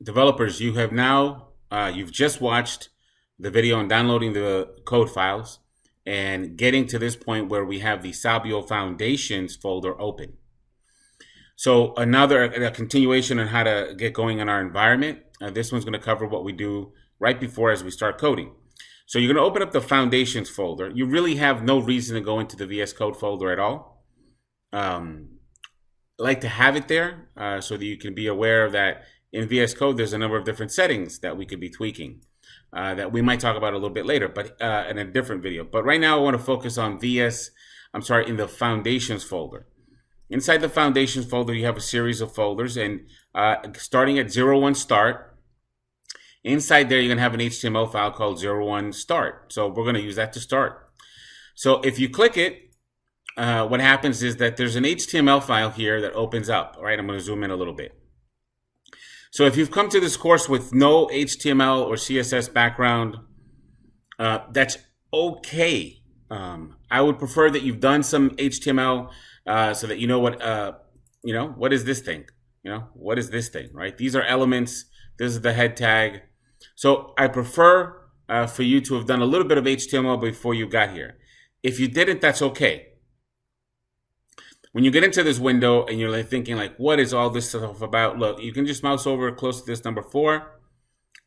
Developers, you have now, you've just watched the video on downloading the code files and getting to this point where we have the Sabio Foundations folder open. So a continuation on how to get going in our environment. This one's going to cover what we do right before as we start coding. So you're going to open up the Foundations folder. You really have no reason to go into the VS Code folder at all. I like to have it there so that you can be aware that in VS Code there's a number of different settings that we could be tweaking that we might talk about a little bit later, but in a different video. But right now I want to focus on in the Foundations folder. Inside the Foundations folder, you have a series of folders, and starting at 01 start, inside there you're going to have an HTML file called 01 start. So we're going to use that to start. So if you click it, what happens is that there's an HTML file here that opens up. All right, I'm going to zoom in a little bit. So if you've come to this course with no HTML or CSS background, that's okay. I would prefer that you've done some HTML so that you know what is this thing? What is this thing, right? These are elements. This is the head tag. So I prefer for you to have done a little bit of HTML before you got here. If you didn't, that's okay. When you get into this window and you're thinking like, what is all this stuff about? Look, you can just mouse over close to this number 4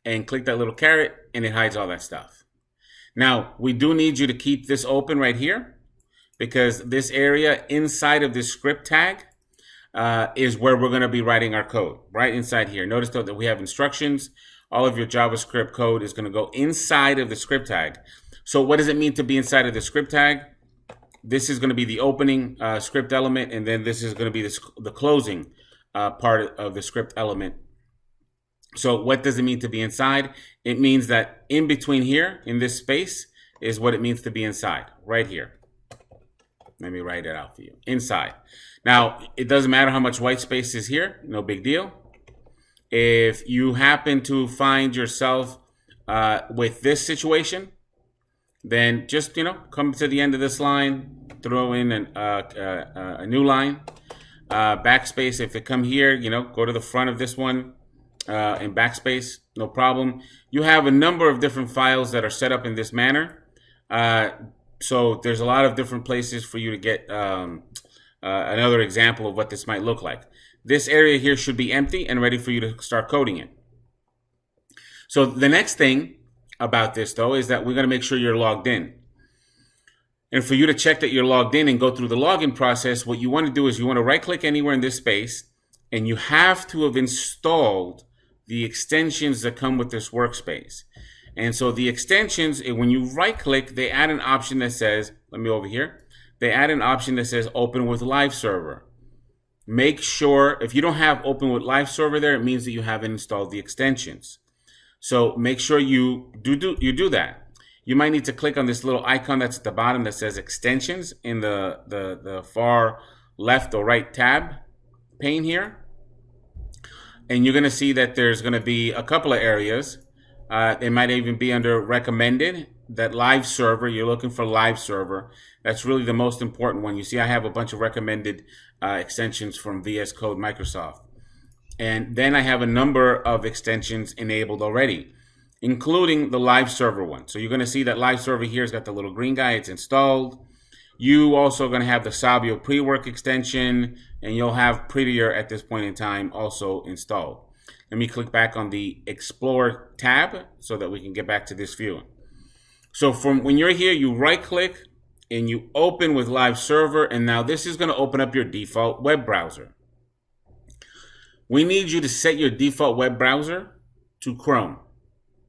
and click that little caret and it hides all that stuff. Now, we do need you to keep this open right here because this area inside of this script tag is where we're going to be writing our code, right inside here. Notice though that we have instructions. All of your JavaScript code is going to go inside of the script tag. So what does it mean to be inside of the script tag? This is going to be the opening script element, and then this is going to be the closing part of the script element. So what does it mean to be inside? It means that in between here, in this space, is what it means to be inside, right here. Let me write it out for you. Inside. Now, it doesn't matter how much white space is here. No big deal. If you happen to find yourself with this situation, then just, come to the end of this line, throw in a new line, backspace. If it come here, go to the front of this one in backspace, no problem. You have a number of different files that are set up in this manner. So there's a lot of different places for you to get another example of what this might look like. This area here should be empty and ready for you to start coding it. So the next thing about this though is that we're going to make sure you're logged in. And for you to check that you're logged in and go through the login process, what you want to do is you want to right click anywhere in this space, and you have to have installed the extensions that come with this workspace. And so the extensions, when you right click, they add an option that says, they add an option that says open with live server. Make sure if you don't have open with live server there, it means that you haven't installed the extensions. So make sure you do that. You might need to click on this little icon that's at the bottom that says extensions in the far left or right tab pane here. And you're going to see that there's going to be a couple of areas. It might even be under recommended, that live server. You're looking for live server. That's really the most important one. You see I have a bunch of recommended extensions from VS Code Microsoft. And then I have a number of extensions enabled already, including the live server one. So you're going to see that live server here has got the little green guy. It's installed. You also going to have the Sabio pre-work extension, and you'll have Prettier at this point in time also installed. Let me click back on the Explore tab so that we can get back to this view. So from when you're here, you right click and you open with live server, and now this is going to open up your default web browser. We need you to set your default web browser to Chrome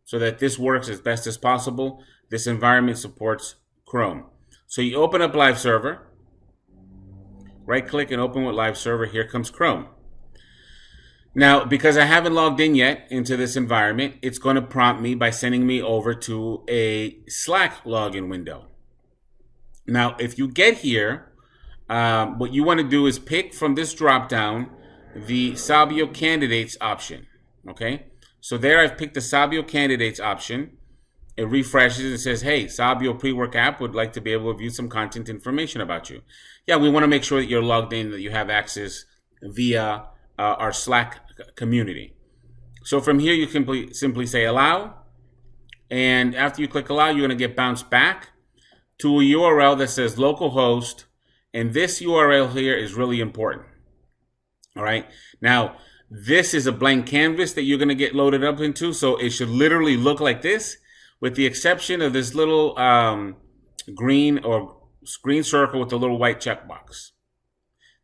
so that this works as best as possible. This environment supports Chrome. So you open up live server, right click and open with live server. Here comes Chrome. Now, because I haven't logged in yet into this environment, it's going to prompt me by sending me over to a Slack login window. Now, if you get here, what you want to do is pick from this drop down the Sabio Candidates option. Okay, so there I've picked the Sabio Candidates option. It refreshes and says, hey, Sabio Pre-Work app would like to be able to view some content information about you. Yeah, we want to make sure that you're logged in, that you have access via our Slack community. So from here, you can simply say allow. And after you click allow, you're going to get bounced back to a URL that says localhost. And this URL here is really important. All right. Now, this is a blank canvas that you're going to get loaded up into. So it should literally look like this, with the exception of this little green or green circle with the little white checkbox.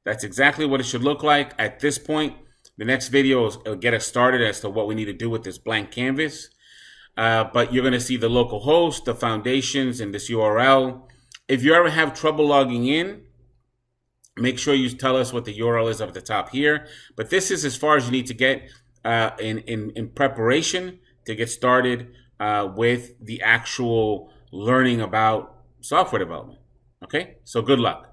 That's exactly what it should look like at this point. The next video will get us started as to what we need to do with this blank canvas. But you're going to see the local host, the foundations, and this URL. If you ever have trouble logging in, make sure you tell us what the URL is up at the top here. But this is as far as you need to get in preparation to get started with the actual learning about software development. Okay, so good luck.